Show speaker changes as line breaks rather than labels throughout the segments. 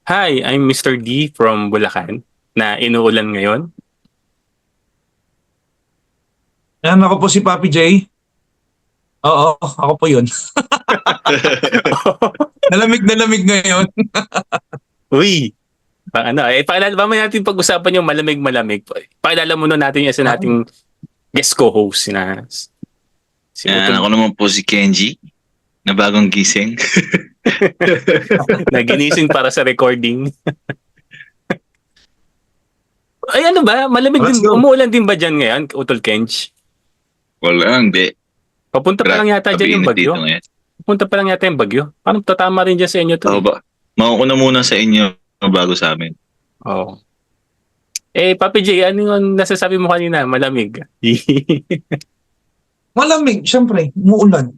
Hi, I'm Mr. D from Bulacan na inuulan ngayon.
Yan, ako po si Papi J. Oo, ako po yun. Na lamig ngayon.
Uy, pakilala ba natin pag-usapan yung malamig-malamig? Pakilala muna natin yung isa
Ah,
nating guest co-host na si
Yan,
Utol
ako naman po si Kenji, na bagong gising.
na ginising para sa recording. Ay ano ba? Malamig
let's
din,
go.
umuulan din ba dyan ngayon, Utol Kenj?
Wala, hindi.
Papunta pa lang yata dyan yung
Grabe,
bagyo.
dito ngayon.
Papunta pa lang yata yung bagyo. Parang tatama rin dyan sa inyo to.
Ako ba? Mauna muna sa inyo bago sa amin.
Oo. Eh, Papi J, ano yung nasasabi mo kanina? Malamig.
Malamig, syempre, umuulan.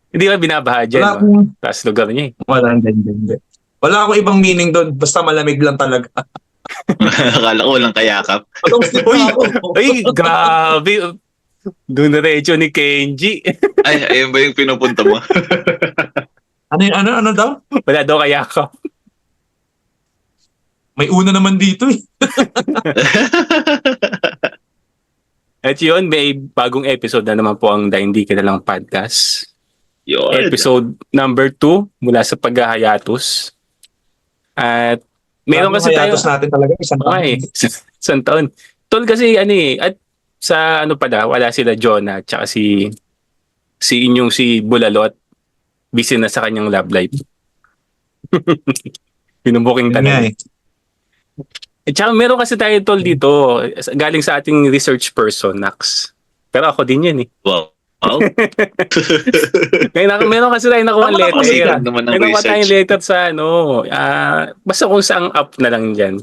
Hindi ba binabaha dyan,
Wala
no?
akong,
Taas lugar niya eh.
wala, hindi. Wala akong ibang meaning doon, basta malamig lang talaga.
Akala ko walang kayakap.
Pag-stick
Uy!
na ako.
Ay, grabe. Doon na recho ni Kenji.
Ay, ayun ba yung pinupunta mo?
Ano daw?
Wala daw kaya ka.
May una naman dito eh.
At yun, may bagong episode na naman po ang Daindi Ka Na Lang Podcast.
Yun.
Episode number 2 mula sa paghahayatus. At meron kasi tayo...
Hayatos natin talaga, isang
Okay, isang taon. Tol kasi ano eh, at sa ano pala, wala sila Jonah at saka si Bulalot. Busy na sa kanyang love life. Pinubuking
Yun nga
talaga.
eh.
At saka meron kasi tayo tol dito, galing sa ating research person, Nax. Pero ako din yan eh.
Wow. Wow.
Meron kasi tayo nakuha
Tama na po,
letter.
Sikat naman ng
May nakuha tayong
research.
letter sa ano, basta kung saang app na lang dyan.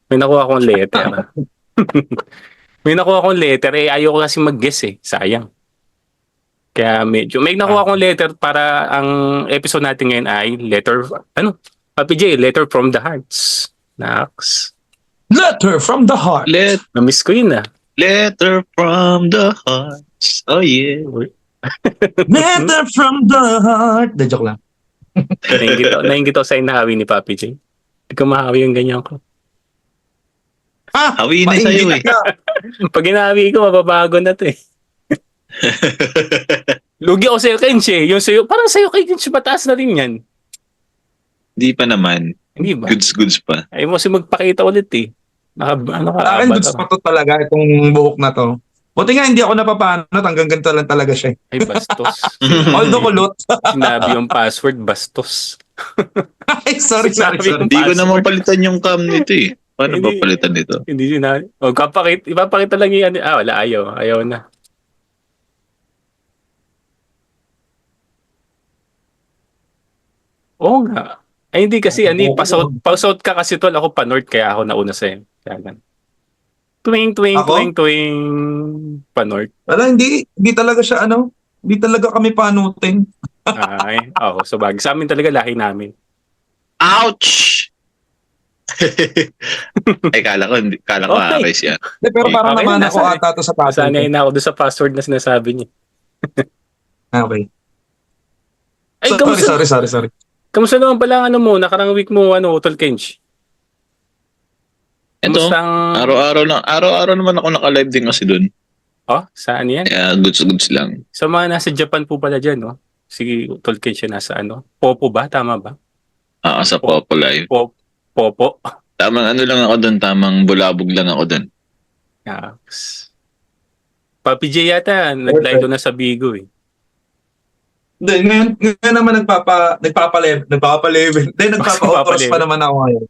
May nakuha akong letter. May nakuha akong letter, eh ayoko kasi mag-guess eh, sayang. Kaya medyo, may nakuha akong letter para ang episode natin ngayon ay letter, Papi J, letter from the hearts. Nax.
Letter from the heart.
Na-miss ko yun ah.
Letter from the hearts. Oh yeah.
Letter from the heart. De, joke lang.
Nainggit ako sa inahawi ni Papi J. Hindi ko mahawi yung ganyan ko.
Hawiin na sa'yo eh.
Mainggit ka.
Pag inahawi ko, mababago na to eh. Lugi ako sa'yo, Kench eh. Yung sa'yo, parang sa'yo kay Kench, mataas na rin yan.
Di pa naman.
Hindi ba?
Goods pa.
Ay mo kasi magpakita ulit eh. Ano ka,
Sa akin,
ba
goods
to?
pa to talaga, itong buhok na to. Buti nga hindi ako napapanot, hanggang ganito lang talaga siya.
Ay, bastos.
Although kulot.
Sinabi yung password, bastos.
Ay, sorry.
Hindi ko naman palitan yung cam nito eh. Paano ba
Hindi.
palitan nito?
Hindi sinabi. O, ipapakita lang yung wala, ayaw na. Oo nga. Ay, hindi kasi, pa-south ka kasi tol, ako pa-north, kaya ako nauna sa'yo. Kaya ganun.
Ako?
Tuwing, pa-north.
Wala, hindi talaga siya hindi talaga kami panutin.
Ay, so bagay. Sa amin talaga, lahi namin.
Ouch! Ay, kala ko
Okay.
aris yan.
Pero parang
Okay,
naman ako
nasa-
ata to sa password.
Sanay na ako doon sa password na sinasabi niya.
Okay.
Ay,
Sorry.
kamusta naman pala ang nakarang week mo, Tol Kench?
Ito,
Kamusta ang...
araw-araw naman ako naka-live din kasi dun.
Saan yan?
Kaya goods lang.
Sa mga nasa Japan po pala dyan, no? Si Tol Kench yung nasa Popo ba? Tama ba?
Sa Popo Live.
Popo.
Tamang lang ako dun, tamang bulabog lang ako dun.
Yes. Papi J yata, nag-live na sa Bigo eh.
Then, ngayon naman nagpapa-level. Then, nagpapa-operos pa naman ako ngayon.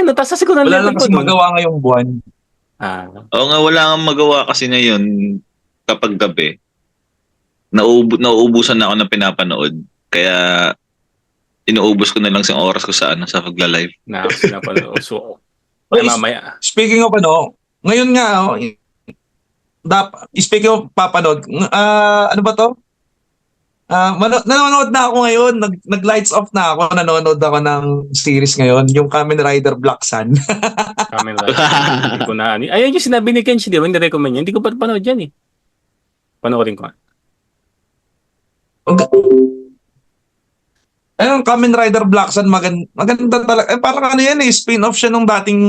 Nataas ko ng
Wala
level
lang
ko
kasi
nun.
magawa ngayong buwan.
Oo nga, wala kang magawa kasi ngayon kapag gabi. Nauubusan na ako ng pinapanood. Kaya, inuubos ko na lang sa oras ko sa pagla-live.
So,
Oy,
mamaya.
Speaking of ngayon nga, speaking of papanood, ano ba to? Nanonood na ako ngayon, nag-lights off na ako, nanonood ako ng series ngayon, yung Kamen Rider Black Sun.
Kamen Rider. Hindi ko na. Ayun yung sinabi ni Kench, di ba? Hindi-recommend niya. Hindi ko pa panood yan eh. Panoorin ko.
Ayun, Kamen Rider Black Sun, maganda talaga. Parang ano yan spin-off siya nung dating,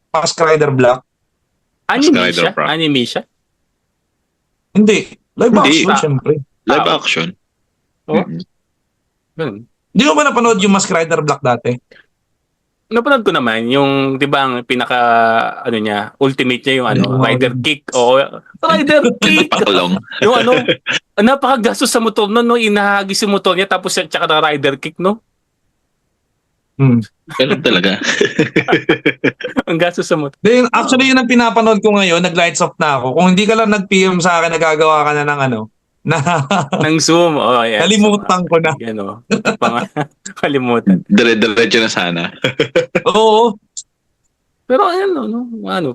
Mask Rider Black.
Anime
Rider
siya?
Pro.
Anime siya?
Hindi, live
Hindi.
action, syempre.
Live
Tao.
action.
Oh,
Mm-mm.
ganun.
Hindi mo ba napanood yung Mask Rider Black dati?
Napanood ko naman yung, di ba, ang pinaka, ano niya, ultimate niya yung
Yung
rider kick. O, rider kick!
Pakulong.
yung napakagastos sa motor nun, no? Inahagis yung motor niya, tapos tsaka na rider kick, no?
Hmm.
Ganun talaga.
Ang gastos sa motor.
Then, actually, yun ang pinapanood ko ngayon, nag-lights off na ako. Kung hindi ka lang nag-PM sa akin, nagagawa ka na ng na
Nang Zoom. Oh, yes.
kalimutan ko na.
Yan, oh. Kalimutan.
Dire-diretso na sana.
Oo.
Pero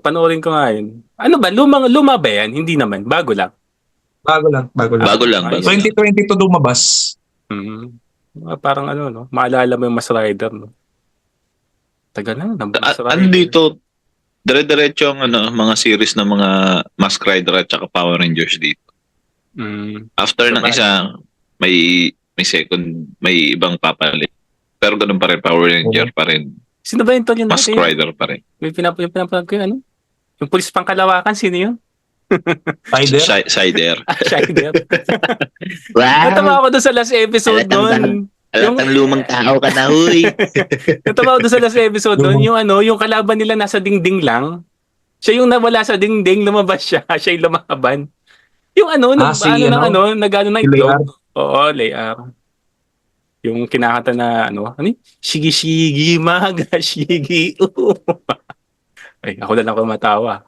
panoorin ko nga yun. Ano ba? Luma ba yan? Hindi naman. Bago lang.
Bago lang.
Bago lang.
Ayos.
2022 lumabas.
Mhm. Parang maalala mo yung Mas Rider, no? Tagal na, Mas Rider.
Dito, dire-diretso ang mga series ng mga Mask Rider at saka Power Rangers dito. After ng
Sabay.
isa, may second, may ibang papalit. Pero ganun pa rin, Power Ranger pa rin.
Sino ba yung tol yung
Mask
dati?
Rider pa rin.
Yung pinapanood ko yun, Yung pulis pangkalawakan, sino yun?
Spider.
Sider.
Shider.
Wow!
Natawa ako doon sa last episode nun.
Alatang lumang tao ka na, huy!
Natawa ako doon sa last episode nun. Yung kalaban nila nasa dingding lang. Siya yung nawala sa dingding, lumabas siya. Siya yung lumaban. Yung nag-ano ng
Si
itlog.
Layar.
Oo, Layar. Yung kinakanta na Shigi Shigi Maga Shigi. Ay, ako na lang kumatawa.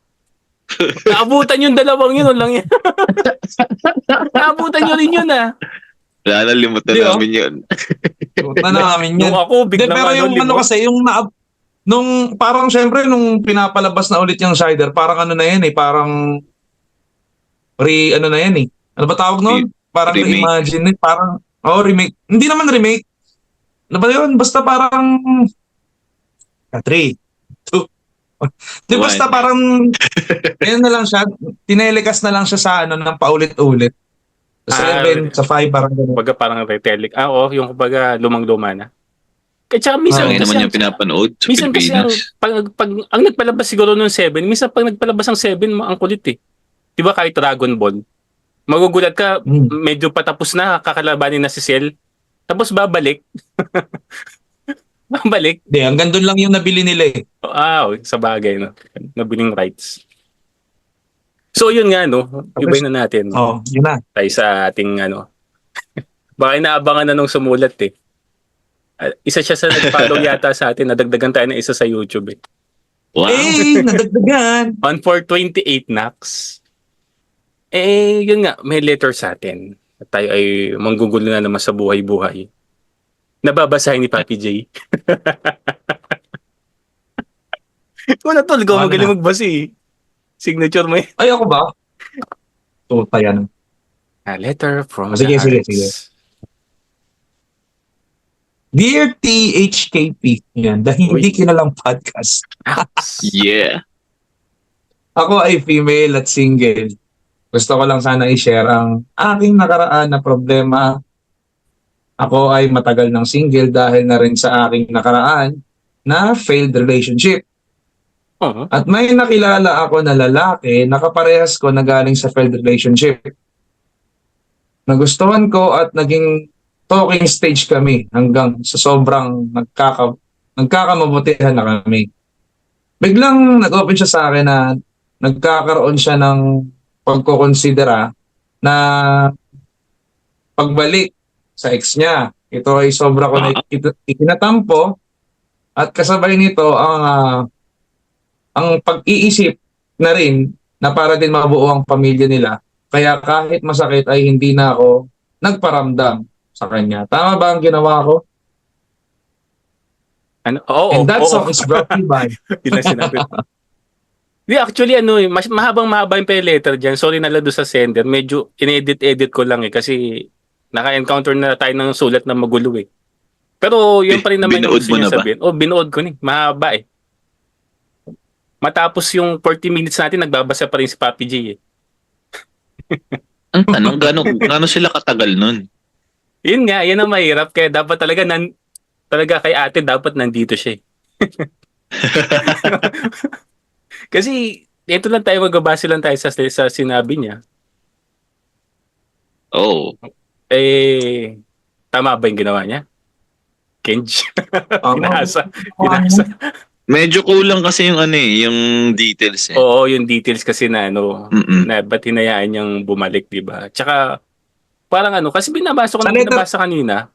Naabutan yung dalawang yun, lang yan. Naabutan nyo rin yun,
Nalimutan
Di,
namin yun.
Na namin yan.
Yung ako,
Hindi,
biglang
pero yung kasi, nung parang syempre, nung pinapalabas na ulit yung Shider, parang na yan parang na yan Ano ba tawag nun? Parang
remake.
imagine parang, remake. Hindi naman remake. Ano ba yun? Basta parang, 3, 2, di basta
One.
parang, ayun na lang siya, tinelecast na lang siya sa ng paulit-ulit. Sa 7, sa 5, parang gano'n.
Kumbaga parang retelic. Yung kumbaga lumang-luma na. Kaya tsaka minsan
Ngayon
kasi,
naman yung pinapanood sa
minsan kasi
Pilipinas.
pag ang nagpalabas siguro nung 7, minsan pag nagpalabas ang 7, ang kulit eh. Di ba kahit Dragon Ball, magugulat ka, medyo patapos na, kakalabanin na si Cell, tapos babalik. Babalik.
Hindi, hanggang doon lang yung nabili nila
Sa bagay, nabiling rights. So yun nga, ibahin na natin.
Yun na.
Tayo sa ating baka inaabangan na nung sumulat eh. Isa siya sa nag-follow yata sa atin, nadagdagan tayo ng isa sa YouTube eh.
Wow.
Nadagdagan.
On 428 Nax. Yun nga, may letter sa atin. At tayo ay manggugulo na naman sa buhay-buhay. Nababasahin ni Papi J. Wala tol, ikaw magaling magbasa eh. Signature mo eh.
Ay, ako ba? Tuta yan.
A letter from
Sige.
the hearts.
Dear THKP, yan, the Hindi Kinalang Podcast.
Yeah.
Ako ay female at single. Gusto ko lang sana i-share ang aking nakaraan na problema. Ako ay matagal ng single dahil na rin sa aking nakaraan na failed relationship.
Uh-huh.
At may nakilala ako na lalaki na kaparehas ko na galing sa failed relationship. Nagustuhan ko at naging talking stage kami hanggang sa sobrang nagkakamabutihan na kami. Biglang nag-open siya sa akin na nagkakaroon siya ng pagkukonsidera na pagbalik sa ex niya. Ito ay sobra ko na ikinatampo at kasabay nito ang pag-iisip na rin na para din mabuo ang pamilya nila. Kaya kahit masakit ay hindi na ako nagparamdam sa kanya. Tama ba ang ginawa ko? And that song is brought to you by...
Yun lang sinabi. Di, actually, mahaba yung letter dyan. Sorry na lang doon sa sender. Medyo in-edit ko lang kasi naka-encounter na tayo ng sulat na magulo eh. Pero yun pa rin naman yung gusto niya sabihin. Binuod ko ni. Mahaba eh. Matapos yung 40 minutes natin, nagbabasa pa rin si Papi J.
Ang tanong, gano'n sila katagal nun?
Yun nga, yan ang mahirap. Kaya dapat talaga, talaga kay ate, dapat nandito siya. Kasi, ito lang tayo, magbabase lang tayo sa sinabi niya.
Oh.
Eh, tama ba yung ginawa niya? Kenji. Pinasa.
Medyo kulang kasi yung yung details eh.
Oo, yung details kasi na
Mm-mm.
na ba't hinayaan niyang bumalik, di ba? Tsaka, parang kasi binabasa ko
Sa
na
letter-
binabasa kanina.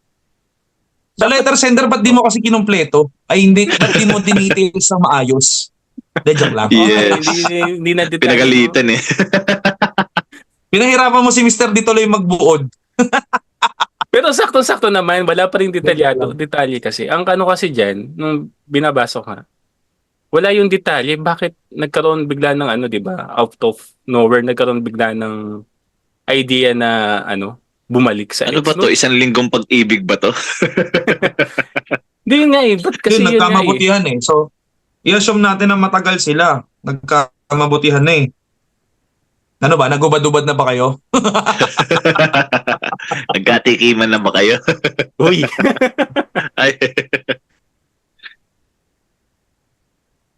Sa letter sender, ba't di mo kasi kinumpleto? Ay, hindi, ba't di mo dinetails ng maayos? De, joke lang.
Yes.
Hindi na detalye.
Pinagalitan eh.
Pinahirapan mo si Mr. Di tuloy magbuod.
Pero sakto-sakto naman, wala pa rin detalye kasi. Ang kasi dyan, nung binabasa ko nga, wala yung detalye. Bakit nagkaroon bigla ng di ba? Out of nowhere, nagkaroon bigla ng idea na bumalik sa
Ano
ex,
ba to?
no?
Isang linggong pag-ibig ba to?
Hindi yun nga Ba't kasi
Yun,
yun nga
nagkamabutihan eh. So, i-assume natin na matagal sila. Nagkamabutihan na eh. Ano ba? Nagubad-ubad na ba kayo?
Nagkatikiman na ba kayo?
Uy,
Ay,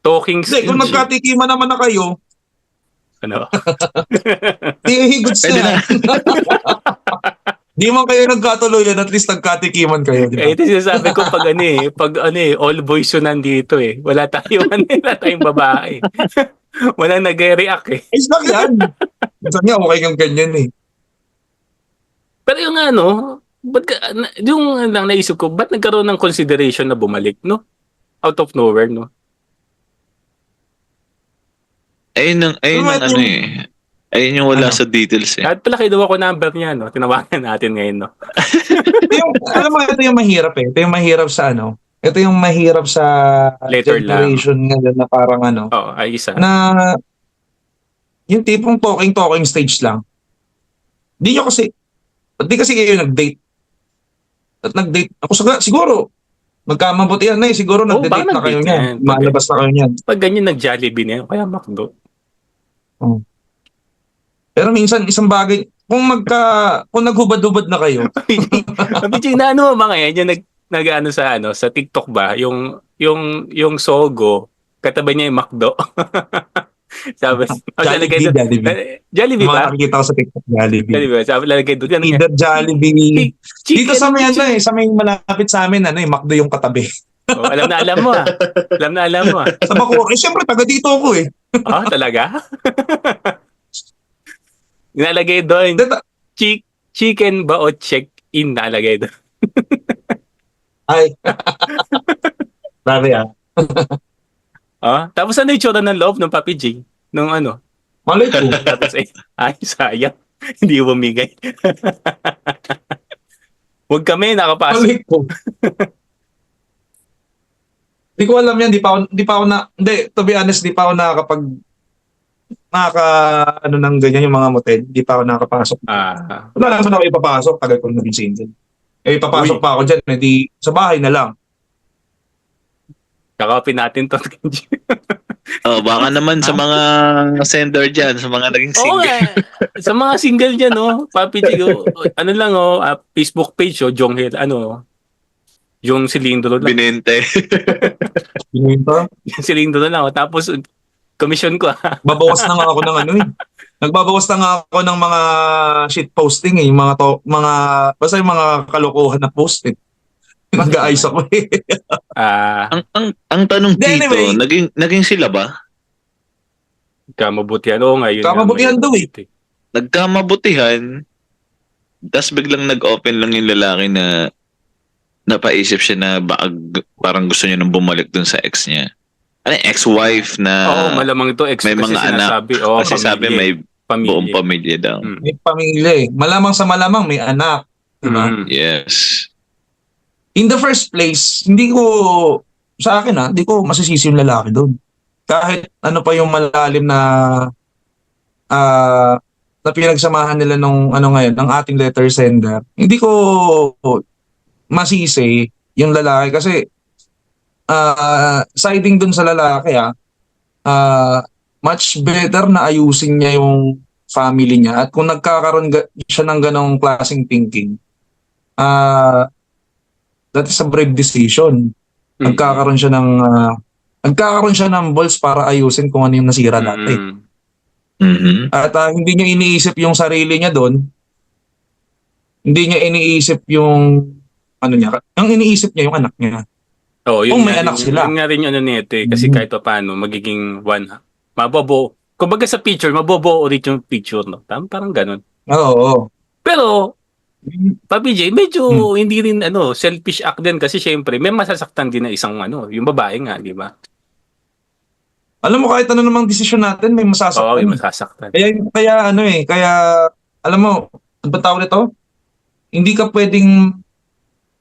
talking
Hindi, kung
stage.
nagkatikiman naman na kayo, di higuts
pwede
na. Di man kayo nagkatuluyan, at least nagkatikiman kayo. Di ba?
Ito sinasabi ko pag all boys yun nandito eh. Wala tayong babae. Walang nag-react eh.
Ayos lang yan. Minsan nga, okay kang ganyan eh.
Pero yung yung lang naisip ko, ba't nagkaroon ng consideration na bumalik, no? Out of nowhere, no?
ayun eh. Ayun yung wala
Ano?
sa details eh.
At pala kinuha ko number niya, no? Tinawagan natin ngayon, no?
Alam mo, ito yung mahirap eh. Ito yung mahirap sa Ito yung mahirap sa
Letter
generation ngayon na parang
Oo, ay isa.
na yung tipong talking stage lang. Di kasi kayo nag-date. At nag-date. Ako siguro, magkamabutihan na eh. Siguro
baka
nag-date na kayo
nag-date
niyan.
yan.
Malabas na kayo niyan.
Pag ganyan nag-Jollibee na yun, kaya McDo.
Pero minsan, isang bagay, kung naghubad-hubad na kayo,
Kapit na mga yan, yung sa TikTok ba, yung Sogo, katabi niya yung McDo. Sabi, Jollibee
mga
ba?
nakikita ko sa TikTok, Jollibee.
Jollibee, sabi lalagay doon. Ganun nga.
Either Jollibee.
Chicken,
Dito sa may sa may malapit sa amin, McDo yung katabi.
alam na alam mo ah. Alam mo ah.
Sa Bacoor, syempre, taga dito ako eh.
Talaga? Nalagay doon. Chicken ba o check-in nalagay doon?
Ay. Grabe ah.
Tapos ano yung tsura ng loob ng Papi J? Nung
Malay ko.
Tapos sayang. Hindi bumigay. Huwag kami nakapasok.
Malay ko. Di ko alam yan, hindi, to be honest, di pa ako ng ganyan yung mga motel, di pa ako nakakapasok. Wala lang saan ako ipapasok, tagal ko naging single. Ipapasok pa ako dyan, hindi, sa bahay na lang.
Kakapin natin to.
Baka naman sa mga sender dyan, sa mga naging
Oo
single.
sa mga single dyan, Papi J, Facebook page, Jonghyun, yung silindro lang.
Binente.
Pininta.
Yung silindro lang. Tapos, commission ko.
Babawas na nga ako ng Nagbabawas na nga ako ng mga shit posting eh. Basta yung mga kalokohan na post eh. Nag-aayos ako eh.
Ang tanong dito,
Anyway,
naging sila ba?
Kamabutihan. Oo nga, yun.
Kamabutihan daw eh.
Nagkamabutihan, tapos biglang nag-open lang yung lalaki na napaisip siya na parang gusto niya nang bumalik dun sa ex niya. Ex-wife na
Oo, malamang ito. Ex
may
kasi
mga anak.
sinasabi.
Kasi sabi may buong pamilya daw.
May pamilya eh. Malamang sa malamang may anak. Diba?
Yes.
In the first place, sa akin hindi ko masisisi yung lalaki doon. Kahit ano pa yung malalim na na pinagsamahan nila nung ngayon, ng ating letter sender, hindi ko masisi yung lalaki kasi siding dun sa lalaki much better na ayusin niya yung family niya at kung nagkakaroon siya ng ganong klaseng thinking, ah that is a brave decision. Nagkakaroon siya ng balls para ayusin kung ano yung nasira dati.
Mhm.
At hindi niya iniisip yung sarili niya doon. Hindi niya iniisip yung ano niya. Ang iniisip niya yung anak niya.
Oh, yun
Kung may
nga
anak
rin,
sila.
yun nga rin yung ano nito eh. Kasi
Mhm.
kahit pa paano, magiging mabobo. Kumbaga sa picture, mabobo ulit yung picture, no? Parang ganun.
Oo.
Pero, Papi J, medyo
Hmm.
hindi rin selfish act din kasi syempre may masasaktan din na isang yung babae nga, di ba?
Alam mo kahit ano namang desisyon natin may
Oo,
masasaktan.
may masasaktan.
Kaya alam mo, ano ba tawag nito? Hindi ka pwedeng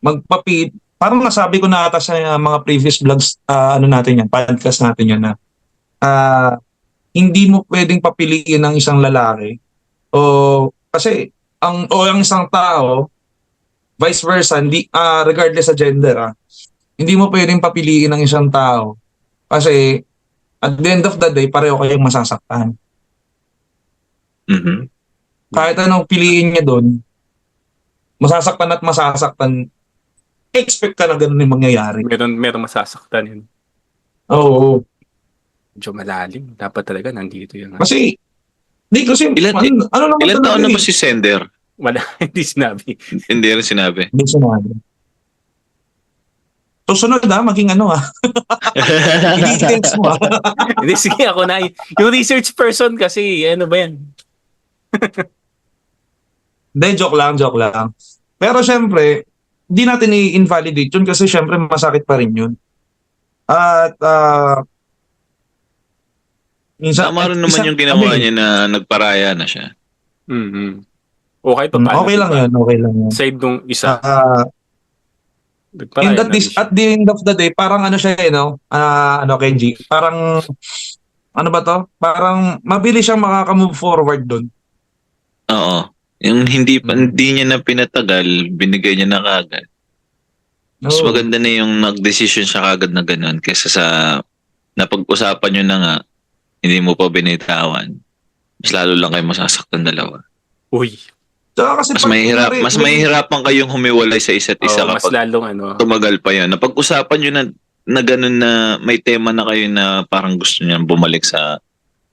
magpapit. Parang nasabi ko na ata sa mga previous vlogs, natin yan, podcast natin yan na hindi mo pwedeng papiliin ng isang lalaki o kasi ang isang tao vice versa, hindi regardless sa gender, hindi mo pwedeng papiliin ng isang tao kasi at the end of the day pareho kayong masasaktan.
Mhm.
Kahit anong piliin niya doon, masasaktan, expect ka na ganun yung mangyayari.
Meron masasaktan yun.
Oo.
Medyo malalim. Dapat talaga nandito yung
Kasi
Ilan
naman
ilan taon
talaga
na ba si Sender?
wala, hindi sinabi.
Hindi rin sinabi.
Hindi sinabi. Susunod maging i-details mo
Hindi, sige ako na. Yung research person kasi, ano ba yan?
Hindi, joke lang. Pero syempre, di natin i-invalidate yun kasi syempre masakit pa rin yun. At minsan,
Tama rin naman yung ginawa niya na nagparaya na siya.
Mhm. O kahit pa paano.
okay lang
diba?
yun, okay lang yun.
Side nung isa.
In
nagparaya na rin siya.
at the end of the day, parang ano siya Kenji, parang ano ba to? Parang mabilis siyang makaka-move forward doon.
Oo. Yung hindi niya na pinatagal, binigay niya na kagad. Mas
Oo.
maganda na yung nag-decision siya kagad na ganun kaysa sa napag-usapan nyo na nga, hindi mo pa binitawan. Mas lalo lang kayo masasaktan dalawa.
Uy.
Tsaka kasi
Mas mahihirapan kayong humiwalay sa isa't isa
Mas
kapag
lalong
tumagal pa yun. Napag-usapan nyo na ganun na may tema na kayo na parang gusto niyang bumalik sa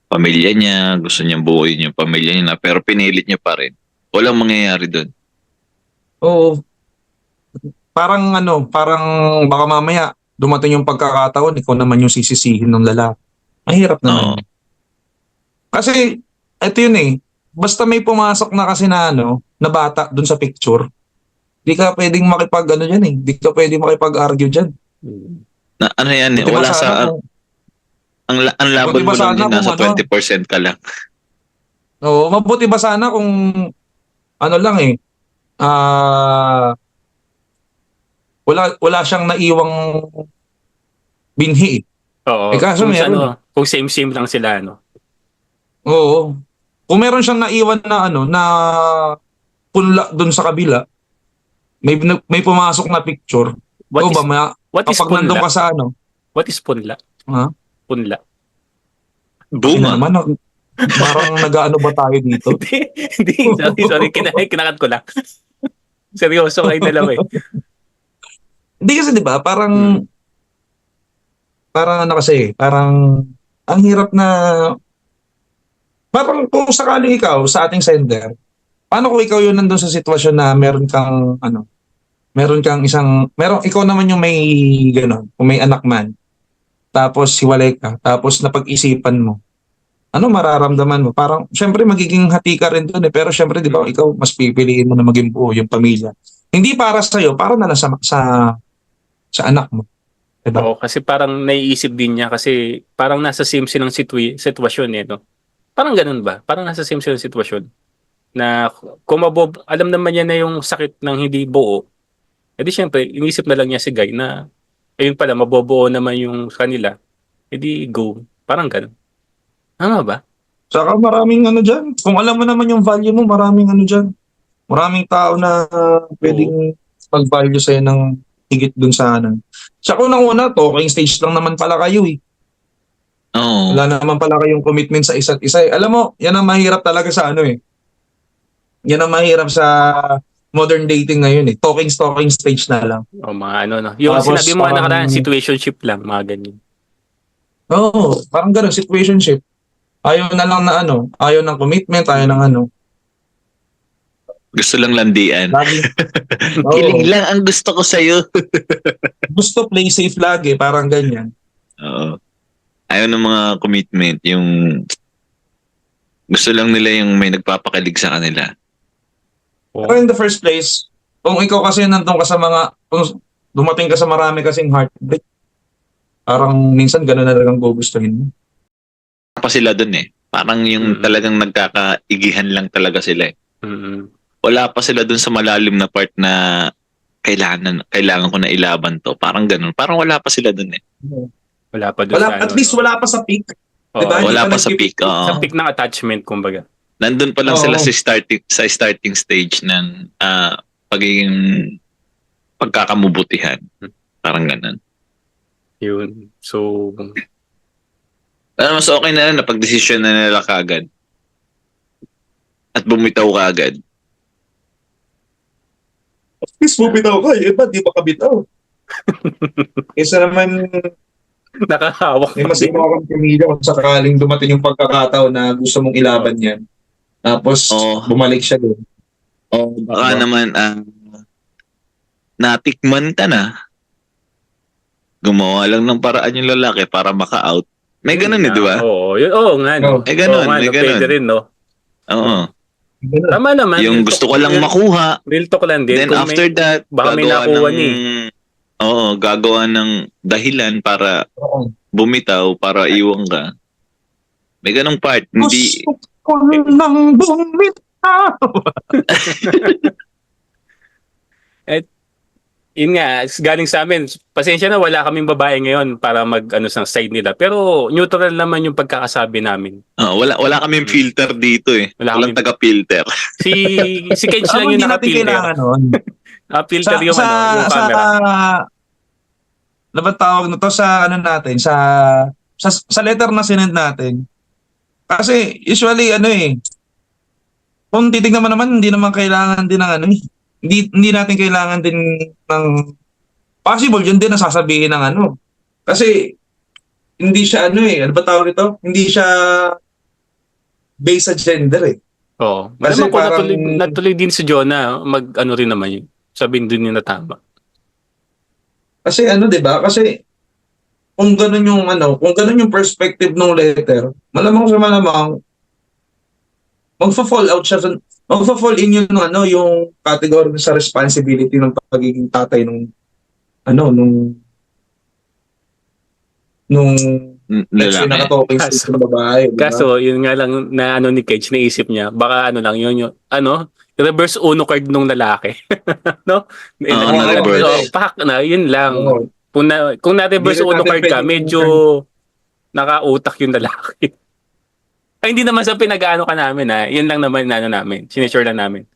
pamilya niya, gusto niyang buuin yung pamilya niya pero pinilit niya pa rin. Walang mangyayari doon.
Oo. Parang baka mamaya dumating yung pagkakataon, ikaw naman yung sisisihin ng lalaki. Mahirap naman.
Oo.
Kasi, ito yun basta may pumasok na kasi na bata dun sa picture, di ka pwedeng di ka pwedeng makipag-argue dyan.
Na, ano yan eh,
Buti ba
wala
sana
sa... Ang laban
buti ba
mo lang
sana
din nasa
kung
20% ka lang.
Oo, mabuti ba sana kung wala siyang naiwang binhi.
Oo.
Kaso
Kung,
meron.
kung same-same lang sila,
Oo. Kung meron siyang naiwan na na punla doon sa kabila, may pumasok na picture.
What is, what is
kapag nandun
punla?
ka sa
What is punla?
Ha?
Punla.
Boom
naman, parang nag-ano ba tayo dito?
Hindi. Sorry. Kinakat ko lang. Seryoso kayo dalawa eh.
Hindi kasi 'di ba, parang parang ang hirap na parang kung sakaling ikaw sa ating sender, paano kung ikaw yun nandun sa sitwasyon na meron kang ikaw naman yung may gano'n, kung may anak man, tapos hiwalay ka, tapos napag-isipan mo, ano mararamdaman mo? Parang, syempre magiging hati ka rin doon pero syempre di ba, ikaw mas pipiliin mo na maging buo yung pamilya. Hindi para sa'yo, para na lang sa anak mo. Diba?
Oo, kasi parang naiisip din niya kasi parang nasa same silang sitwasyon no? Parang ganun ba? Parang nasa same silang sitwasyon na kung alam naman niya na yung sakit ng hindi buo, edi syempre, inisip na lang niya si Guy na ayun pala, mabobuo naman yung kanila, edi go. Parang ganun. Tama ba?
Saka maraming dyan. Kung alam mo naman yung value mo, maraming dyan. Maraming tao na pwedeng pag-value sa'yo ng higit dun sa Tsaka unang-una, talking stage lang naman pala kayo
Oo.
Wala naman pala kayong commitment sa isa't isa Alam mo, yan ang mahirap talaga sa Yan ang mahirap sa modern dating ngayon eh. Talking stage na lang.
O mga ano, no. Yung
Tapos,
sinabi mo nga
parang-
nakaraan, situationship lang, mga ganyan.
Oo, parang gano'n, situationship. Ayaw na lang na ano, ayaw ng commitment, ayaw ng ano.
Gusto lang landian.
Lagi, oo,
Kilig lang ang gusto ko sa'yo.
gusto play safe lagi, parang ganyan.
Oo. Ayaw ng mga commitment. Yung gusto lang nila yung may nagpapakilig sa kanila.
Pero in the first place, kung ikaw kasi nandun ka sa mga, kung dumating ka sa marami kasing heartbreak, parang minsan gano'n na lang ang gugustuhin mo.
Pa sila dun eh. Parang yung
Mm.
talagang nagkakaigihan lang talaga sila eh.
Mm-mm.
Wala pa sila dun sa malalim na part na kailangan ko na ilaban to. Parang ganun. Parang wala pa sila dun eh.
Wala pa doon
Wala, at least wala pa sa peak.
Oo,
diba? Hindi
Wala
pa
pa sa peak.
sa
Oo.
peak ng attachment, kumbaga.
Nandun pa lang
Oo.
sila sa starting stage ng pagiging pagkakamubutihan. Parang ganun.
Yun. So,
Mas okay na lang na pag-desisyon na nila kagad. At bumitaw kagad.
At least bumitaw ka, yung iba di pa kabitaw. Isa naman,
nakahawak
may
pa
mas
din.
iwakang pamilya kung sakaling dumating yung pagkakataon na gusto mong ilaban yan. Tapos,
Oo.
bumalik siya doon.
O baka
Diba?
naman natikman ka na. Gumawa lang ng paraan yung lalaki para maka-out. May ganun eh, di ba?
Oo, yun, oo nga, no.
Oo.
May ganun,
Oo nga,
may
no, pwede
ganun.
rin, no.
Oo.
Ganun.
Tama naman.
Yung
real
gusto
talk
ko lang
yan.
makuha.
Real talk lang din.
Then
Kung
after that,
baka may
gagawa
nakuha
ng...
niya
Oo, gagawa ng dahilan para
Oo.
bumitaw, para iwan ka. May ganong part. Hindi...
Gusto ko lang bumitaw.
yun nga, galing sa amin, pasensya na wala kaming babae ngayon para mag-ano sa side nila. Pero neutral naman yung pagkakasabi namin.
wala kaming filter dito eh.
Wala
Walang
kaming-
taga-filter.
Si Kench lang
Alam mo,
yung
hindi natin
naka-filter.
kailangan nun.
Naka-filter yung, yung
sa,
camera.
ano ba tawag na to sa ano natin, sa letter na sinend natin. Kasi usually ano eh, kung titignan mo naman, hindi naman kailangan din ng ano eh. Hindi natin kailangan din ng possible yun din ang sasabihin ng ano. Kasi hindi siya ano eh, ano ba tawag ito? Hindi siya based sa gender eh.
Oo.
Kasi
Malamang kung
parang-
natuloy din si Jonah, mag-ano rin naman yun. Sabihin dun yung natama.
Kasi ano 'di ba? Kasi kung ganun yung ano, kung ganun yung perspective ng letter, malamang sa malamang magfa-fall out siya magfa-fall in yung ano, yung category sa responsibility ng pagiging tatay nung ano, nung next
Lalaki.
nakatoking
Kaso-
sa babae, di ba?
Kaso, yun nga lang na ano ni Kedge, naisip niya, baka ano lang yun, yung, ano, reverse uno card nung lalaki. no?
Oo, na-reverse.
So, pak na, yun lang.
Oo.
Kung na-reverse
Hindi rin
uno
natin
card ka,
pwedeng-
medyo nakautak yung lalaki. Ay, hindi naman sa pinag-ano ka namin, ha. Yun lang naman ano namin. Sinesure lang namin.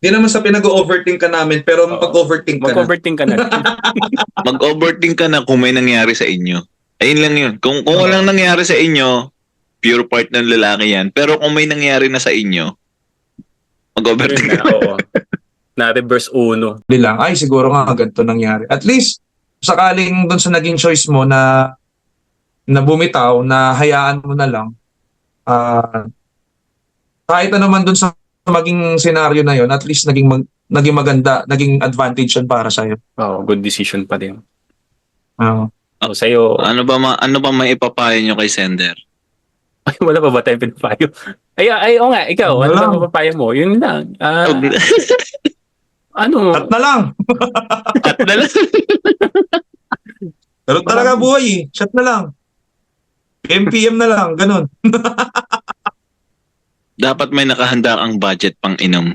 Di naman sa pinag-overthink ka namin, pero mag-overthink ka na.
Mag-overthink ka na.
Mag-overthink ka na kung may nangyari sa inyo. Ayun lang yun. Kung walang nangyari sa inyo, pure part ng lalaki yan. Pero kung may nangyari na sa inyo,
Yun
mag-overthink
na,
ka.
oo. Na-reverse uno.
Di lang, ay siguro nga ganito nangyari. At least, sakaling doon sa naging choice mo na bumitaw, na hayaan mo na lang, kahit na naman doon sa maging senaryo na yon, at least naging maganda, naging advantage yun para sa'yo.
Oo, good decision pa din.
Oo.
So, sa'yo,
Ano ba may ipapayo nyo kay sender?
ay, wala pa ba tayong pinapayo? Oo nga, ikaw,
Wala
ano
lang.
ba mapapayo mo? Yun lang. Ano?
Cut na lang.
Cut na lang.
Pero talaga buhay eh. Shut na lang. MPM na lang, ganun.
Dapat may nakahanda ang budget pang inom.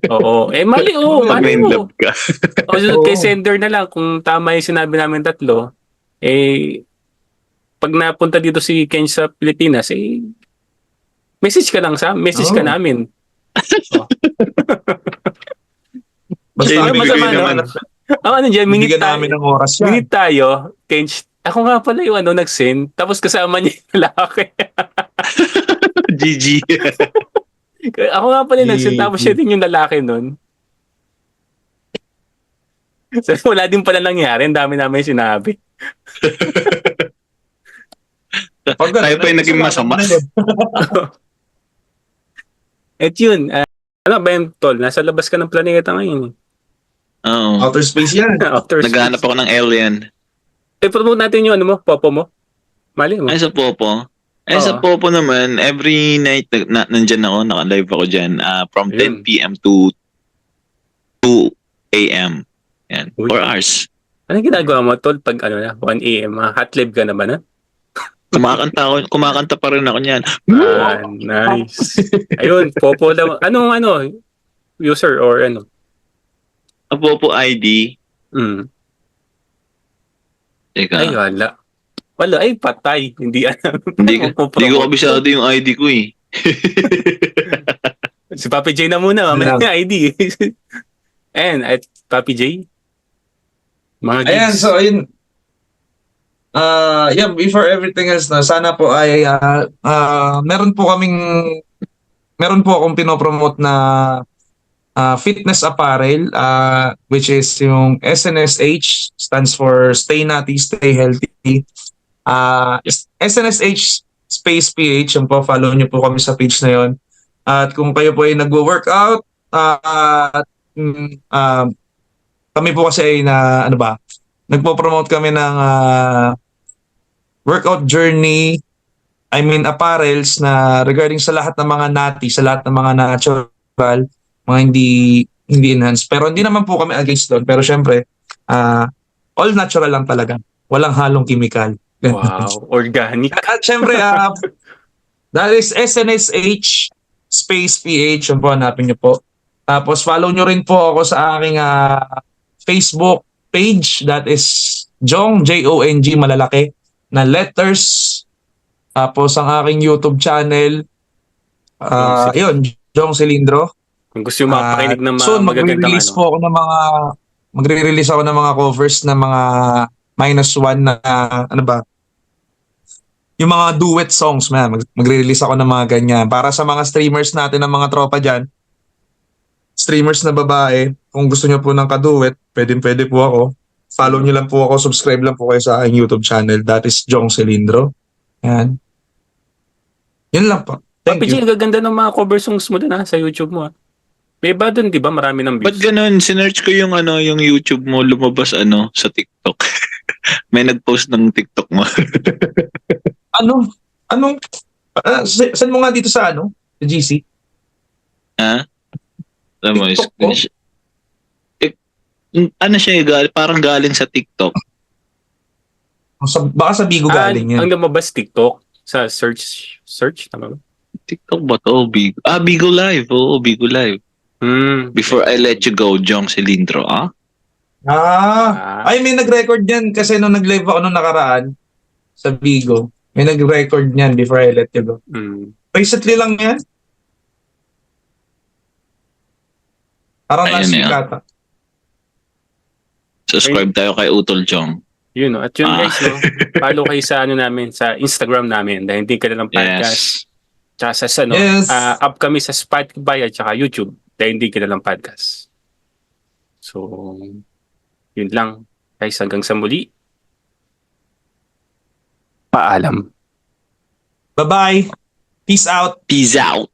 Oo. Mali,
Pag may
mali mo.
love ka.
O,
Oo.
kay sender na lang, kung tama yung sinabi namin tatlo, pag napunta dito si Ken sa Pilipinas, message ka
Oo.
namin.
Basta
Yung
bigay
masama,
naman,
Ang ano dyan, minute
bigyan namin
tayo.
ng oras yan.
Minute tayo, Ken, ako nga pala yung nag-send, tapos kasama niya yung lalaki.
GG.
Ako nga pala nag-send,
GG.
tapos siya din yung lalaki nun. So, wala din pala nangyari. Ang dami namin sinabi.
Pag
Tayo pa yung naging masama.
At yun, ano ba yun, tol? Nasa labas ka ng planeta ngayon.
Oo.
Outer space yan.
Outer
Naghahanap
space.
ako ng alien.
Promote natin yung ano mo, popo mo. Mali mo.
Ay, sa Popo. Sa
Oo.
Popo naman, every night nandyan ako, naka-live ako dyan. From
Ayun.
10 p.m. to 2 a.m. Yan.
Uy.
4 hours.
Anong ginagawa mo, tol, pag 1 a.m. Hot live ka na ba na?
Kumakanta pa rin ako niyan.
Nice. Ayun, popo daw. Anong user or ano?
Sa Popo ID. Teka.
Ay, wala. Wala, ay patay. Hindi alam.
Hindi ko kabisado yung ID ko eh.
Si Papi J na muna, mamaya yung ID. And at Papi J, mga gigs.
Ayan, so ayun. Yeah, before everything else na, sana po ay meron po akong pinopromote na fitness apparel, which is yung SNSH, stands for Stay Natty, Stay Healthy. SNSH space PH, yung po, follow nyo po kami sa page na yon. At kung kayo po ay nagwo-workout, kami po kasi ay nagpo-promote kami ng workout journey, apparels na regarding sa lahat ng mga nati, sa lahat ng mga natural, mga hindi enhanced. Pero hindi naman po kami against doon. Pero syempre, all natural lang talaga. Walang halong chemical.
Wow, organic.
At syempre, that is SNSH space PH. Yun po, hanapin nyo po. Tapos follow nyo rin po ako sa aking Facebook page. That is Jong, J-O-N-G, malalaki, na letters. Tapos ang aking YouTube channel, yun, Jong Cilindro.
Kung gusto yung mapakinig ng mga
soon,
magagandang
magre-release ako ng mga covers na mga -1 na yung mga duet songs, man. Magre-release ako ng mga ganyan. Para sa mga streamers natin, ng mga tropa dyan, streamers na babae, kung gusto nyo po ng kaduet, pwede po ako. Follow nyo lang po ako, subscribe lang po kayo sa aking YouTube channel. That is Jong Cilindro. Yan. Yun lang po. Thank
Papi J,
you.
ang gaganda ng mga cover songs mo dun sa YouTube mo. May iba dun, di ba? Marami ng
Ba't
views.
ganun? Sinearch ko yung yung YouTube mo, lumabas sa TikTok. May nag-post ng TikTok mo.
Anong, send mo nga dito sa sa GC?
Ha? Alam mo,
TikTok po?
parang galing sa TikTok.
Baka sa Bigo galing yan.
Ang lumabas TikTok sa search, tama ba?
TikTok ba to? Bigo Live. Oo, Bigo Live. Before I Let You Go, Jong Cilindro.
Ay, may nag-record yan kasi nung nag-live ako nung nakaraan sa Bigo. May nag-record niyan Before I Let You Go. Recently lang yan. Parang
Ayun
last week
yan.
ata.
Subscribe tayo kay Utol Jong.
Yun, at yun guys, follow kayo sa namin, sa Instagram namin, dahil hindi ka na ng podcast.
Yes.
Tsaka sa
Yes.
up kami sa Spotify at saka YouTube, dahil hindi ka na ng podcast. So, yun lang. Guys, hanggang sa muli. Paalam.
Bye-bye. Peace out.
Peace out.